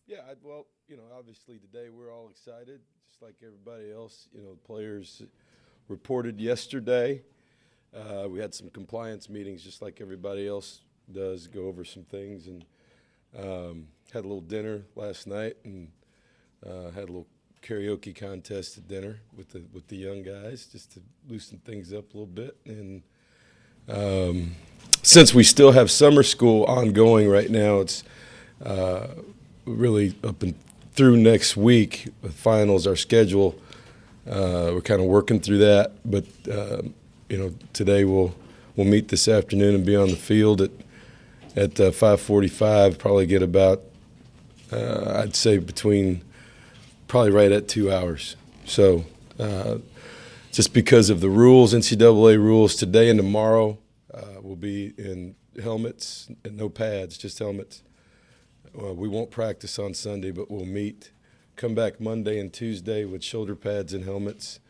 Yeah, well, obviously today we're all excited, just like everybody else. The players reported yesterday. We had some compliance meetings, just like everybody else does, go over some things, and had a little dinner last night, and had a little karaoke contest at dinner with the young guys, just to loosen things up a little bit. And since we still have summer school ongoing right now, it's really up and through next week with finals. Our schedule, we're kind of working through that, but today we'll meet this afternoon and be on the field at 5:45. Probably get about I'd say between probably right at 2 hours. So just because of the rules, NCAA rules, today and tomorrow will be in helmets and no pads, just helmets. We won't practice on Sunday, but we'll meet, come back Monday and Tuesday with shoulder pads and helmets,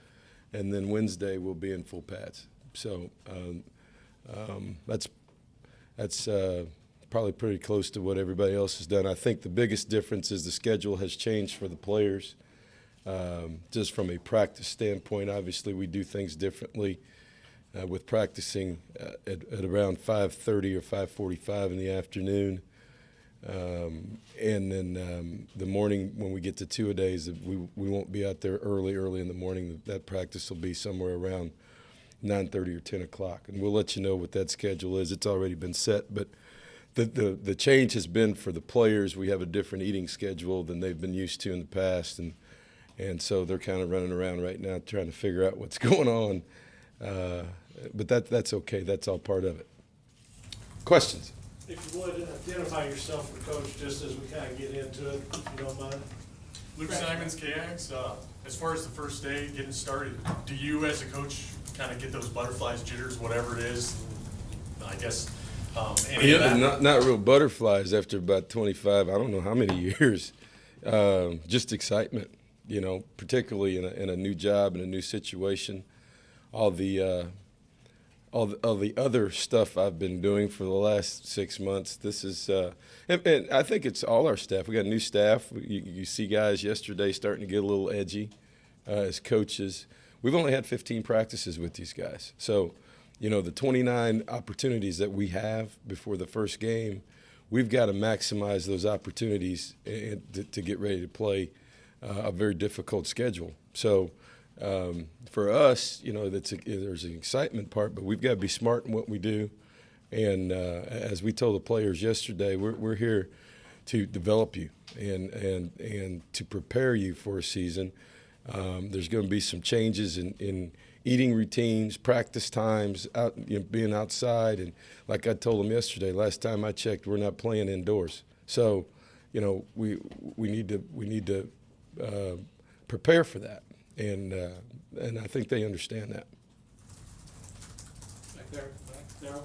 and then Wednesday we'll be in full pads. So that's probably pretty close to what everybody else has done. I think the biggest difference is the schedule has changed for the players. Just from a practice standpoint, obviously we do things differently with practicing at around 5:30 or 5:45 in the afternoon. And then the morning when we get to two-a-days, we won't be out there early in the morning. That practice will be somewhere around 9:30 or 10 o'clock. And we'll let you know what that schedule is. It's already been set. But the change has been for the players. We have a different eating schedule than they've been used to in the past. And so they're kind of running around right now trying to figure out what's going on. But that's okay. That's all part of it. Questions? If you would, identify yourself for Coach, just as we kind of get into it, if you don't mind. Luke Simons, KX. As far as the first day getting started, do you as a coach kind of get those butterflies, jitters, whatever it is? I guess Not real butterflies after about 25, I don't know how many years. Just excitement, particularly in a new job, in a new situation. All the other stuff I've been doing for the last 6 months. This is, and I think it's all our staff. We got new staff. You see guys yesterday starting to get a little edgy as coaches. We've only had 15 practices with these guys. So, the 29 opportunities that we have before the first game, we've got to maximize those opportunities to get ready to play a very difficult schedule. So, for us, there's an excitement part, but we've got to be smart in what we do. And as we told the players yesterday, we're here to develop you and to prepare you for a season. There's going to be some changes in eating routines, practice times, being outside. And like I told them yesterday, last time I checked, we're not playing indoors. So, we need to prepare for that. And I think they understand that. Back there, Daryl.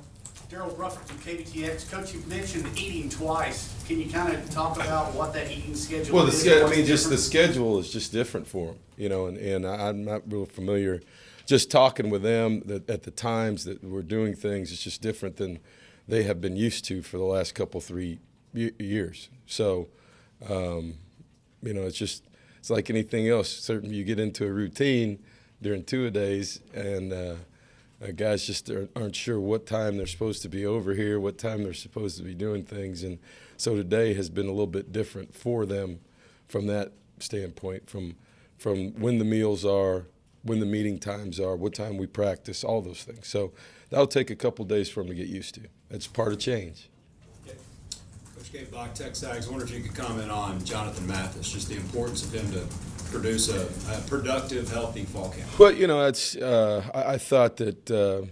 Daryl Ruffin from KBTX. Coach, you've mentioned eating twice. Can you kind of talk about what that eating schedule is? Well, the schedule is just different for them, and I'm not real familiar. Just talking with them at the times that we're doing things, it's just different than they have been used to for the last couple, 3 years. So, it's like anything else. Certainly you get into a routine during two-a-days, and guys just aren't sure what time they're supposed to be over here, what time they're supposed to be doing things. And so today has been a little bit different for them from that standpoint, from when the meals are, when the meeting times are, what time we practice, all those things. So that'll take a couple days for them to get used to. That's part of change. Coach Gabe Bach, Texas Aggies. I wonder if you could comment on Jonathan Matias, just the importance of him to produce a productive, healthy fall camp. Well, I thought that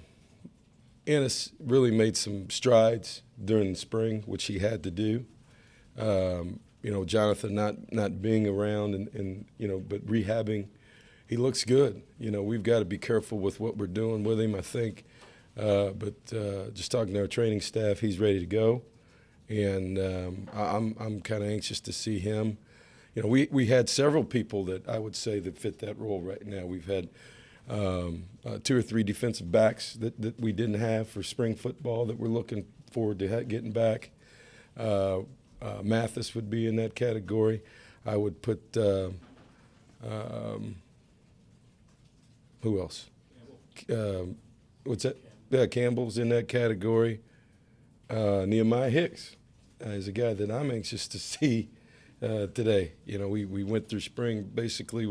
Ennis really made some strides during the spring, which he had to do. Jonathan not being around and but rehabbing, he looks good. We've got to be careful with what we're doing with him, I think. But just talking to our training staff, he's ready to go. And I'm kind of anxious to see him. We had several people that I would say that fit that role right now. We've had 2 or 3 defensive backs that we didn't have for spring football that we're looking forward to getting back. Mathis would be in that category. I would put who else? What's that? Yeah, Campbell's in that category. Nehemiah Hicks is a guy that I'm anxious to see today. You know, we went through spring basically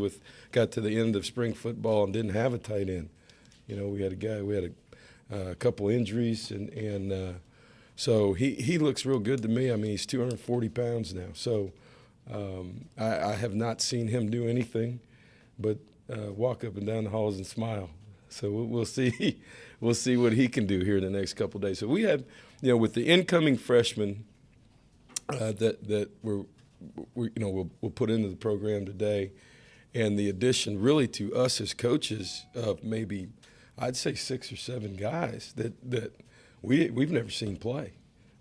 got to the end of spring football and didn't have a tight end. You know, we had a couple injuries, and so he looks real good to me. I mean, he's 240 pounds now. So I have not seen him do anything but walk up and down the halls and smile. So we'll see. We'll see what he can do here in the next couple of days. So we have, you know, with the incoming freshmen that we'll put into the program today, and the addition really to us as coaches of maybe I'd say 6 or 7 guys that we've never seen play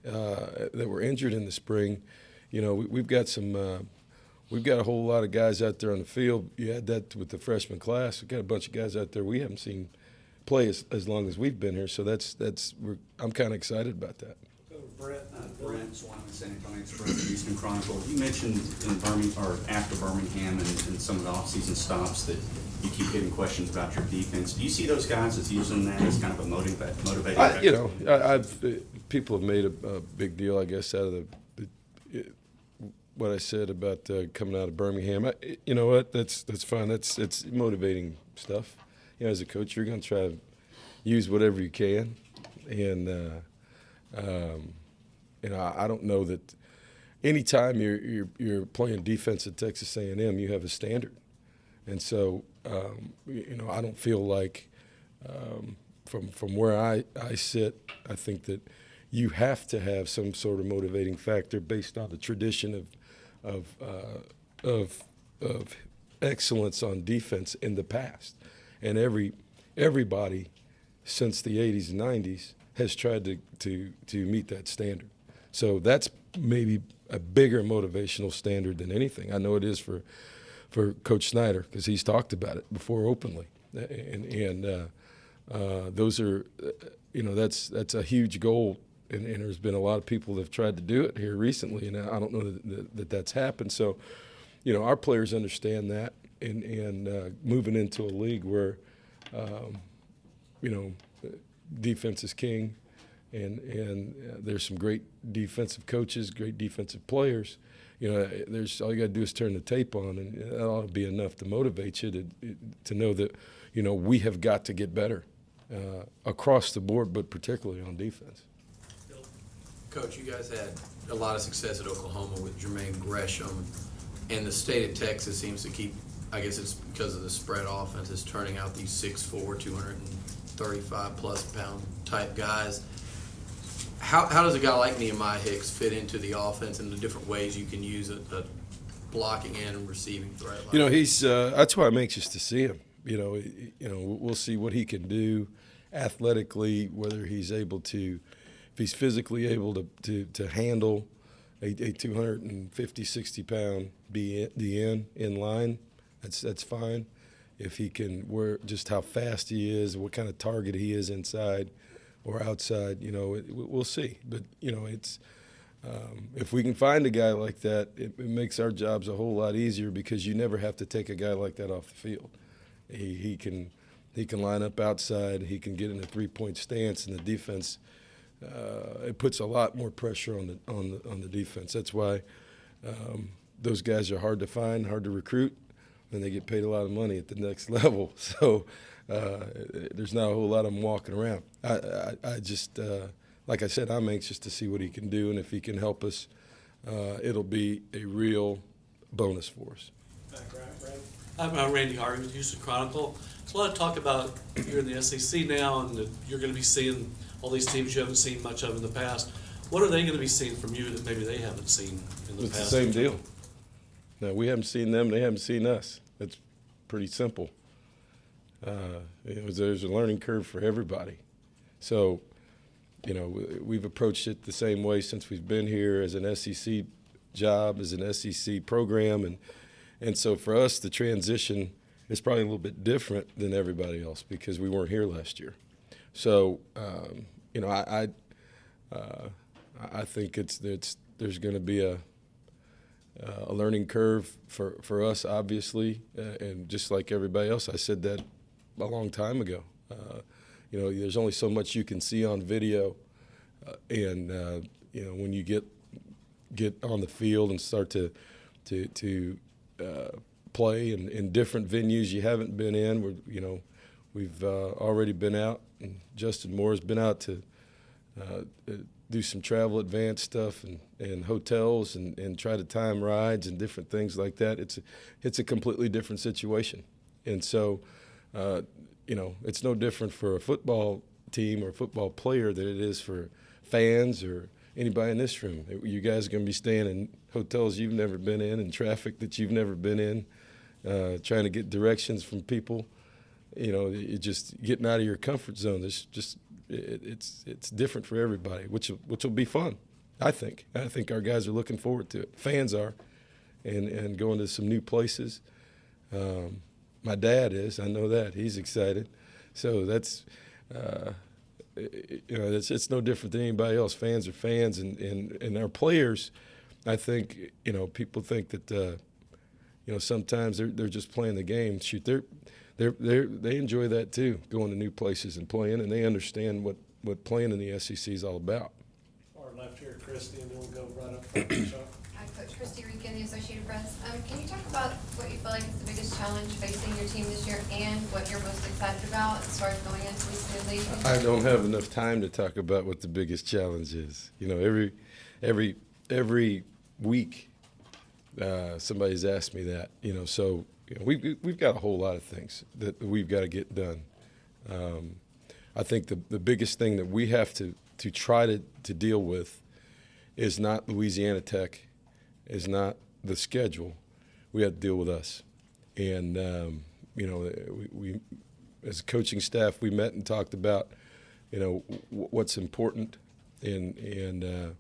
that were injured in the spring. You know, we've got a whole lot of guys out there on the field. You had that with the freshman class. We've got a bunch of guys out there we haven't seen play as long as we've been here. So I'm kind of excited about that. Brett. Brent Swan, San Antonio Express, Eastern Chronicle. You mentioned in Birmingham, or after Birmingham and some of the off-season stops, that you keep getting questions about your defense. Do you see those guys as using that as kind of a motivating factor? You know, people have made a big deal, I guess, out of what I said about coming out of Birmingham. You know what? That's fine. It's motivating stuff. You know, as a coach, you're going to try to use whatever you can, and you know, I don't know that anytime you're playing defense at Texas A&M, you have a standard, and so you know, I don't feel like from where I sit, I think that you have to have some sort of motivating factor based on the tradition of excellence on defense in the past, and everybody since the 80s and 90s has tried to meet that standard. So that's maybe a bigger motivational standard than anything. I know it is for Coach Snyder, because he's talked about it before openly, and those are, you know, that's a huge goal, and there's been a lot of people that have tried to do it here recently, and I don't know that that's happened. So, you know, our players understand that, and moving into a league where, you know, defense is king, and there's some great defensive coaches, great defensive players. You know, all you got to do is turn the tape on, and that ought to be enough to motivate you to know that, you know, we have got to get better across the board, but particularly on defense. Coach, you guys had a lot of success at Oklahoma with Jermaine Gresham, and the state of Texas seems to keep, I guess it's because of the spread offense, is turning out these 6'4", 235-plus pound type guys. How does a guy like Nehemiah Hicks fit into the offense and the different ways you can use a blocking and receiving threat? You know, he's that's why I'm anxious to see him. You know, we'll see what he can do athletically, whether he's able to, if he's physically able to handle a 250, 60-pound DN in line. That's fine. If he can, just how fast he is, what kind of target he is inside or outside, you know, we'll see. But, you know, it's if we can find a guy like that, it makes our jobs a whole lot easier, because you never have to take a guy like that off the field. He can line up outside. He can get in a three-point stance, and the defense, it puts a lot more pressure on the defense. That's why those guys are hard to find, hard to recruit, and they get paid a lot of money at the next level. So there's not a whole lot of them walking around. I just, like I said, I'm anxious to see what he can do, and if he can help us, it'll be a real bonus for us. I'm Randy Harvey with Houston Chronicle. There's a lot of talk about you're in the SEC now, and that you're going to be seeing all these teams you haven't seen much of in the past. What are they going to be seeing from you that maybe they haven't seen in the It's past? the same deal. No, we haven't seen them. They haven't seen us. It's pretty simple. There's a learning curve for everybody. So, you know, we've approached it the same way since we've been here, as an SEC job, as an SEC program. And so for us, the transition is probably a little bit different than everybody else, because we weren't here last year. So, you know, I think it's there's going to be a learning curve for us, obviously, and just like everybody else. I said that a long time ago. There's only so much you can see on video, and when you get on the field and start to play in different venues you haven't been in. We've already been out, and Justin Moore's been out to do some travel advance stuff and hotels and try to time rides and different things like that. It's a completely different situation, and so it's no different for a football team or a football player than it is for fans or anybody in this room. You guys are going to be staying in hotels you've never been in and traffic that you've never been in, trying to get directions from people. You're just getting out of your comfort zone. It's different for everybody, which will be fun, I think. I think our guys are looking forward to it. Fans are, and going to some new places. My dad is. I know that. He's excited. So that's it's no different than anybody else. Fans are fans, and our players. I think people think that sometimes they're just playing the game. Shoot, they enjoy that too, going to new places and playing, and they understand what playing in the SEC is all about. Our left here, Christy, and then we'll go right up front. Chuck. Hi, Coach Christy Rican, the Associated Press. Can you talk about what you feel like is the biggest challenge facing your team this year and what you're most excited about as far as going into this new league? I don't have enough time to talk about what the biggest challenge is. Every week somebody's asked me that. So we've got a whole lot of things that we've got to get done. I think the biggest thing that we have to try to deal with is not Louisiana Tech, is not the schedule. We have to deal with us. And, we as a coaching staff, we met and talked about, what's important. And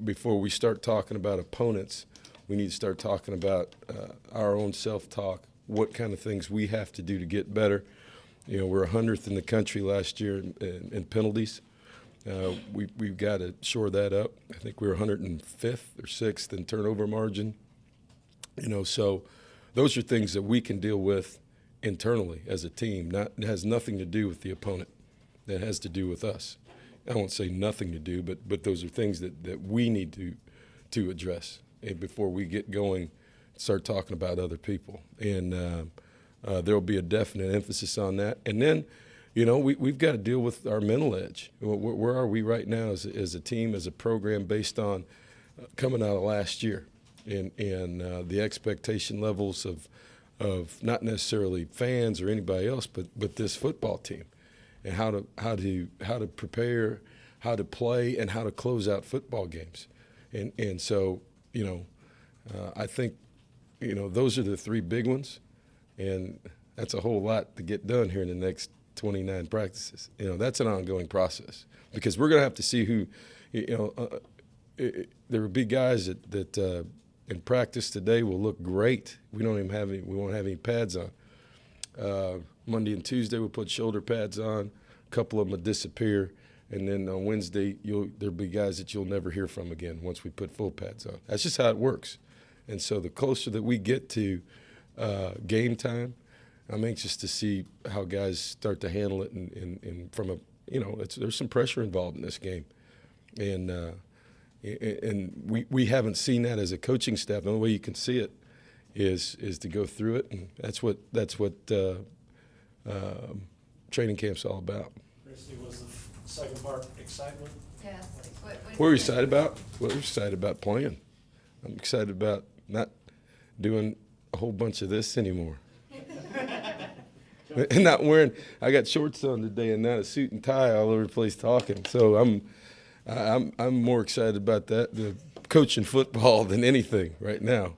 before we start talking about opponents, we need to start talking about our own self-talk, what kind of things we have to do to get better. We're 100th in the country last year in penalties. We've got to shore that up. I think we were 105th or 6th in turnover margin. So those are things that we can deal with internally as a team. It has nothing to do with the opponent. That has to do with us. I won't say nothing to do, but those are things that we need to address before we get going, start talking about other people. And there will be a definite emphasis on that. And then, we've got to deal with our mental edge. Where are we right now as a team, as a program, based on coming out of last year and the expectation levels of not necessarily fans or anybody else, but this football team, and how to prepare, how to play, and how to close out football games. And so, I think, those are the three big ones, and that's a whole lot to get done here in the next 29 practices. That's an ongoing process because we're going to have to see who, there will be guys that in practice today will look great. We won't have any pads on. Monday and Tuesday we'll put shoulder pads on. A couple of them will disappear. And then on Wednesday, there'll be guys that you'll never hear from again once we put full pads on. That's just how it works. And so the closer that we get to game time, I'm anxious to see how guys start to handle it. And from a, there's some pressure involved in this game. And we haven't seen that as a coaching staff. The only way you can see it is to go through it. And that's what training camp's all about. Christy, was the second part excitement? Yes. What What are you excited about? Well, we're excited about playing. I'm excited about not doing a whole bunch of this anymore. And not wearing, I got shorts on today and not a suit and tie all over the place talking. So I'm more excited about that, the coaching football, than anything right now.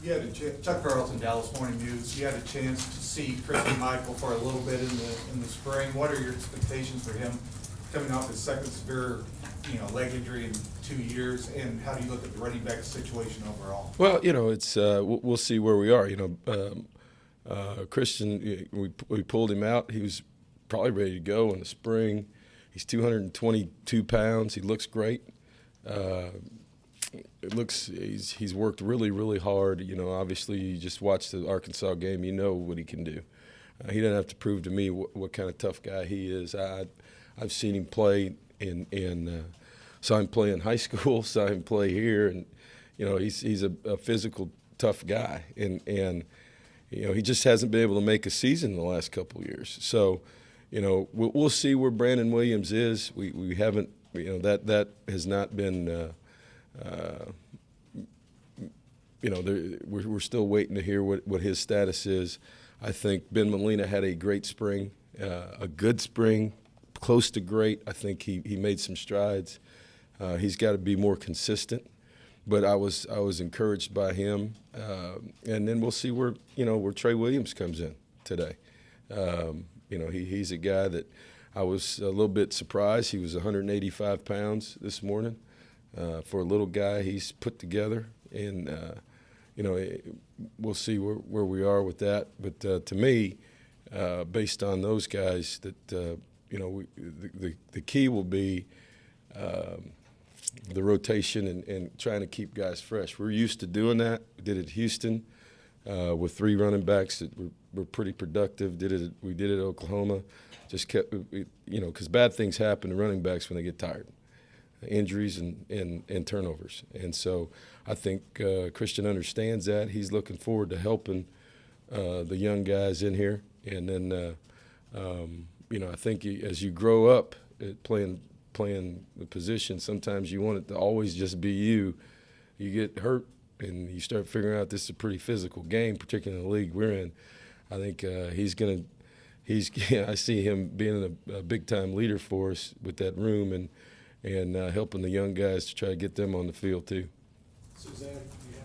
You had Chuck Carlson, Dallas Morning News. You had a chance to see Christian Michael for a little bit in the spring. What are your expectations for him coming off his second severe, leg injury in 2 years? And how do you look at the running back situation overall? Well, it's we'll see where we are. Christian, we pulled him out. He was probably ready to go in the spring. He's 222 pounds. He looks great. He's worked really, really hard. You know, obviously you just watched the Arkansas game. You know what he can do. He doesn't have to prove to me what kind of tough guy he is. I've seen him play saw him play in high school, saw him play here, and you know he's a physical, tough guy, and you know he just hasn't been able to make a season in the last couple of years. So, you know, we'll see where Brandon Williams is. We haven't, you know, that has not been. You know, we're still waiting to hear what his status is. I think Ben Molina had a great spring, a good spring, close to great. I think he made some strides. He's got to be more consistent, but I was encouraged by him. And then we'll see where Trey Williams comes in today. You know, he's a guy that I was a little bit surprised. He was 185 pounds this morning. For a little guy, he's put together, and you know, we'll see where we are with that. But to me, based on those guys, that you know, the key will be the rotation and trying to keep guys fresh. We're used to doing that. We did it at Houston with 3 running backs that were pretty productive. We did it at Oklahoma. Just kept, you know, because bad things happen to running backs when they get tired. Injuries and turnovers. And so I think Christian understands that. He's looking forward to helping the young guys in here. And then, you know, I think as you grow up at playing the position, sometimes you want it to always just be you. You get hurt and you start figuring out this is a pretty physical game, particularly in the league we're in. I think I see him being a big-time leader for us with that room and helping the young guys to try to get them on the field too. Suzanne, you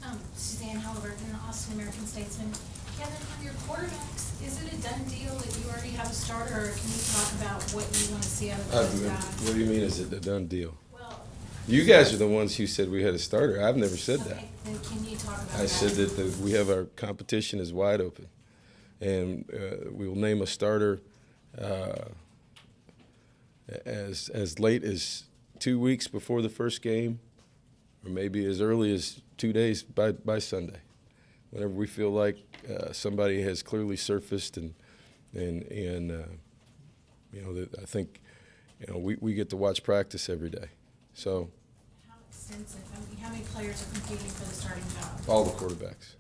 have Suzanne Halliburton, the Austin American Statesman. Kevin, on your quarterbacks, is it a done deal that you already have a starter, or can you talk about what you want to see out of those guys? What do you mean, is it a done deal? Well, You guys are the ones who said we had a starter. I've never said that. okay, then can you talk about I that? said that we have our competition is wide open, and we will name a starter as late as 2 weeks before the first game, or maybe as early as 2 days by Sunday. Whenever we feel like somebody has clearly surfaced, and you know, I think, you know, we get to watch practice every day. So How extensive, I mean, how many players are competing for the starting job? all the quarterbacks.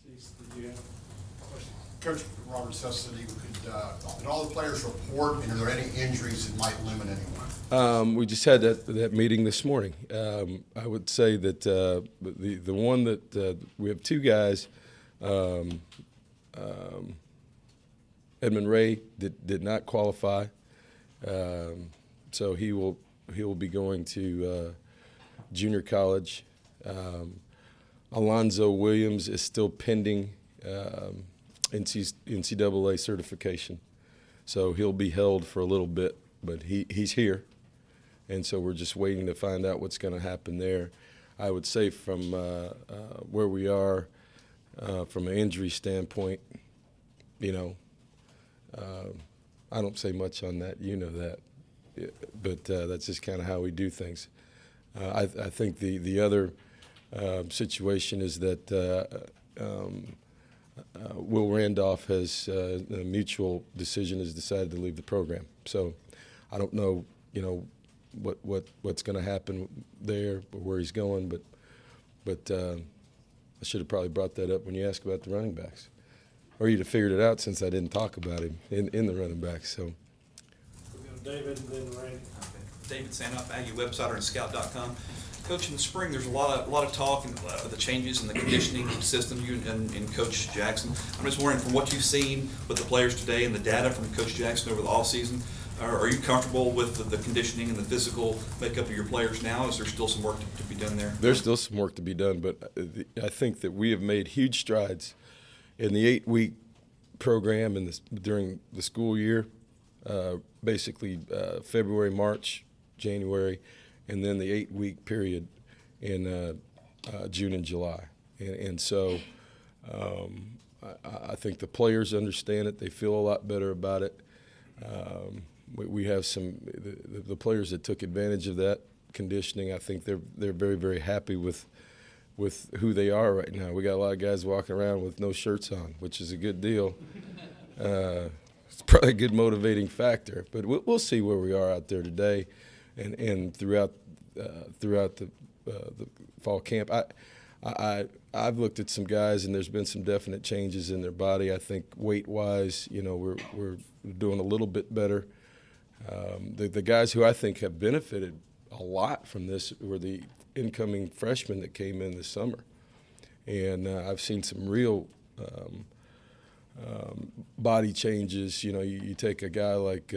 Cease, did you have a question? Coach Robert said he could, did all the players report, and are there any injuries that might limit anyone? We just had that meeting this morning. I would say that the one that we have 2 guys, Edmund Ray did not qualify, so he will be going to junior college. Alonzo Williams is still pending NCAA certification, so he'll be held for a little bit, but he's here. And so we're just waiting to find out what's going to happen there. I would say from where we are, from an injury standpoint, you know, I don't say much on that. You know that. But that's just kind of how we do things. I think the other situation is that Will Randolph has a mutual decision, has decided to leave the program. So I don't know, you know, what's going to happen there or where he's going, but I should have probably brought that up when you asked about the running backs, or you'd have figured it out since I didn't talk about him in the running backs. So We'll go David and then Randy. David Sanoff, Aggie website or scout.com. Coach, in the spring, there's a lot of talk and the changes in the conditioning system, you and Coach Jackson. I'm just wondering, from what you've seen with the players today and the data from Coach Jackson over the offseason, are you comfortable with the conditioning and the physical makeup of your players now? Is there still some work to be done there? there's still some work to be done, but I think that we have made huge strides in the 8-week program and during the school year, basically February, March, January, and then the 8-week period in June and July. And so I think the players understand it. They feel a lot better about it. We have the players that took advantage of that conditioning. I think they're very, very happy with who they are right now. We got a lot of guys walking around with no shirts on, which is a good deal. It's probably a good motivating factor. But we'll see where we are out there today, and throughout the fall camp. I've looked at some guys, and there's been some definite changes in their body. I think weight-wise, we're doing a little bit better. The guys who I think have benefited a lot from this were the incoming freshmen that came in this summer. And I've seen some real body changes. You take a guy like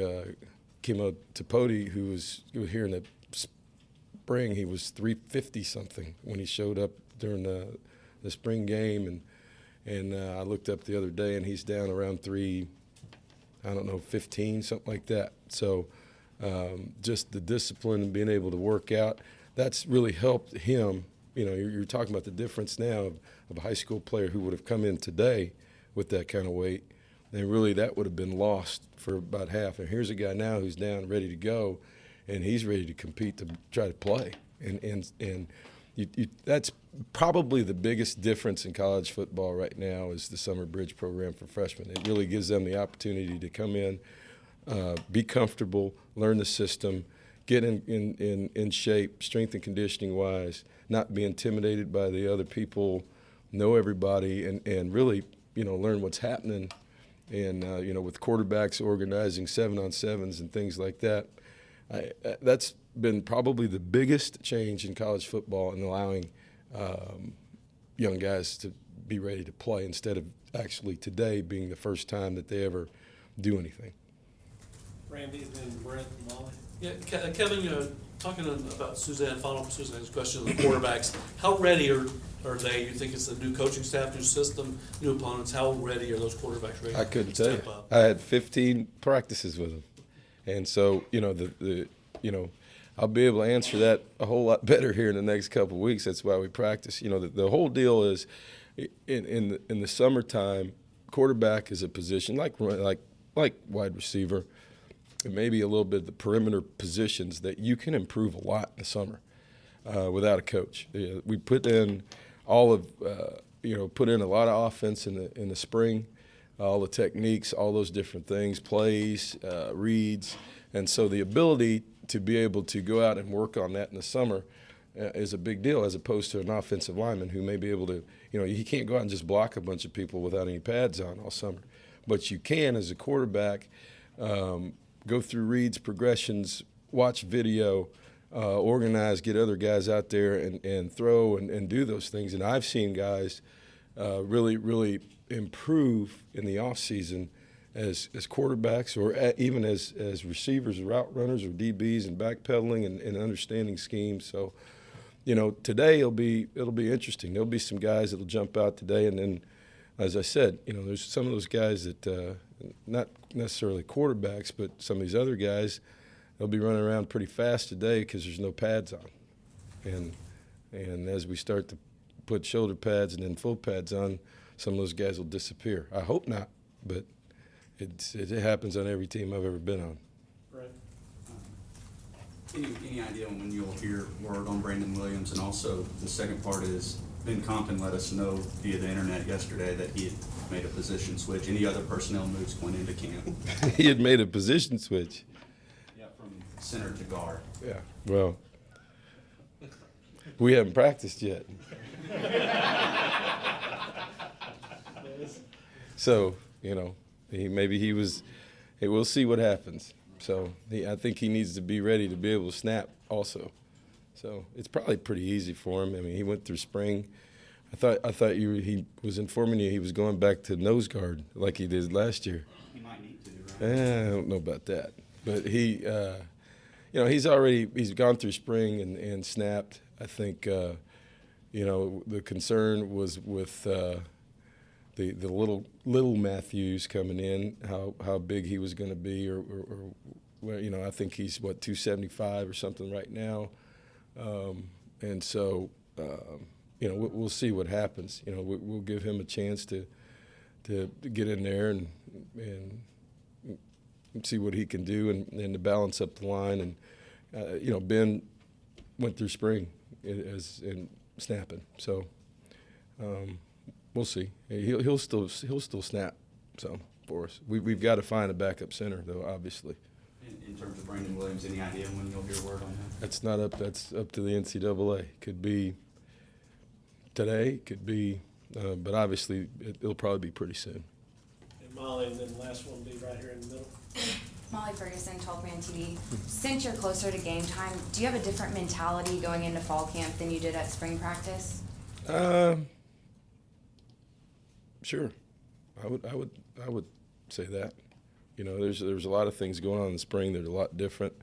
Kimo Tapoti, who was here in the spring. He was 350-something when he showed up during the spring game. And I looked up the other day, and he's down around 15, something like that. So just the discipline and being able to work out, that's really helped him. You're talking about the difference now of a high school player who would have come in today with that kind of weight, and really that would have been lost for about half. And here's a guy now who's down, ready to go, and he's ready to compete to try to play. And that's probably the biggest difference in college football right now is the Summer Bridge program for freshmen. It really gives them the opportunity to come in, be comfortable, learn the system, get in shape, strength and conditioning wise, not be intimidated by the other people, know everybody, and really, learn what's happening. And, with quarterbacks organizing 7-on-7s and things like that, that's been probably the biggest change in college football in allowing young guys to be ready to play instead of actually today being the first time that they ever do anything. Randy, then Brent, Molly. Yeah, Kevin, talking about Suzanne, following up Suzanne's question on the quarterbacks, how ready are they? You think it's the new coaching staff, new system, new opponents? How ready are those quarterbacks ready? I couldn't to tell you. step up? I had 15 practices with them, and so I'll be able to answer that a whole lot better here in the next couple of weeks. That's why we practice. The whole deal is in the summertime, quarterback is a position like wide receiver, and maybe a little bit of the perimeter positions that you can improve a lot in the summer without a coach. We put in put in a lot of offense in the spring, all the techniques, all those different things, plays, reads, and so the ability to be able to go out and work on that in the summer is a big deal, as opposed to an offensive lineman who may be able to, he can't go out and just block a bunch of people without any pads on all summer. But you can, as a quarterback, go through reads, progressions, watch video, organize, get other guys out there and throw and do those things. And I've seen guys really, really improve in the off season as quarterbacks, or even as receivers, route runners, or DBs, and backpedaling and understanding schemes. So, today it'll be interesting. There'll be some guys that'll jump out today, and then, as I said, there's some of those guys that not necessarily quarterbacks, but some of these other guys, they'll be running around pretty fast today because there's no pads on, and as we start to put shoulder pads and then full pads on, some of those guys will disappear. I hope not, but it happens on every team I've ever been on. Brent. Any idea when you'll hear word on Brandon Williams? And also, the second part is, Ben Compton let us know via the internet yesterday that he had made a position switch. Any other personnel moves going into camp? He had made a position switch. Yeah, from center to guard. Yeah, well, we haven't practiced yet. So, we'll see what happens. So I think he needs to be ready to be able to snap also. So it's probably pretty easy for him. I mean, he went through spring. I thought he was informing you he was going back to nose guard like he did last year. He might need to, right? I don't know about that. But he's gone through spring and snapped. I think, the concern was with the little Matthews coming in, how big he was going to be, or I think he's 275 or something right now, and so we'll see what happens. We'll give him a chance to get in there and see what he can do and to balance up the line. And Ben went through spring in snapping, so we'll see. He'll still snap. So for us, we've got to find a backup center though, obviously. In terms of Brandon Williams, any idea when you'll hear word on that? That's up to the NCAA. Could be today, could be, but obviously it'll probably be pretty soon. And Molly, and then the last one will be right here in the middle. Molly Ferguson, 12 Man TV. Since you're closer to game time, do you have a different mentality going into fall camp than you did at spring practice? Sure, I would say that. There's a lot of things going on in the spring that are a lot different.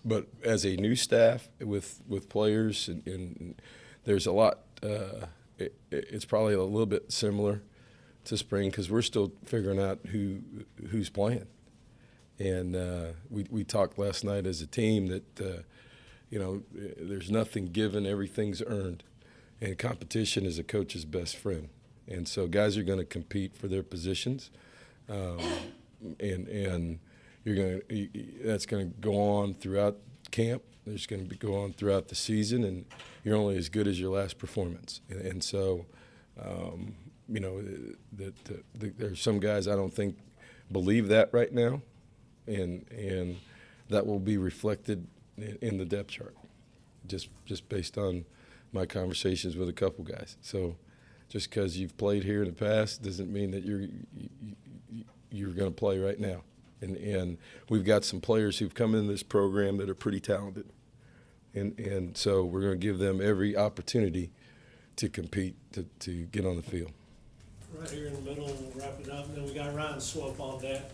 But as a new staff with players and there's a lot. It's probably a little bit similar to spring because we're still figuring out who's playing. And we talked last night as a team that there's nothing given, everything's earned, and competition is a coach's best friend. And so guys are going to compete for their positions, and that's going to go on throughout camp. There's going to go on throughout the season, and you're only as good as your last performance. And so, there's some guys I don't think believe that right now, and that will be reflected in the depth chart, just based on my conversations with a couple guys. So, just because you've played here in the past doesn't mean that you're going to play right now. And we've got some players who've come into this program that are pretty talented. And so we're going to give them every opportunity to compete, to get on the field. Right here in the middle, and we'll wrap it up, and then we got Ryan Swope on deck.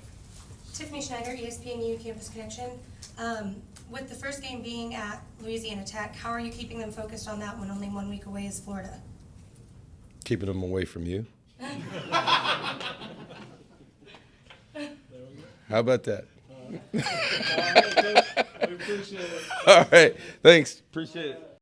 Tiffany Schneider, ESPNU Campus Connection. With the first game being at Louisiana Tech, how are you keeping them focused on that one? Only 1 week away is Florida. Keeping them away from you. How about that? All right, Coach. We appreciate it. All right. Thanks. Appreciate it.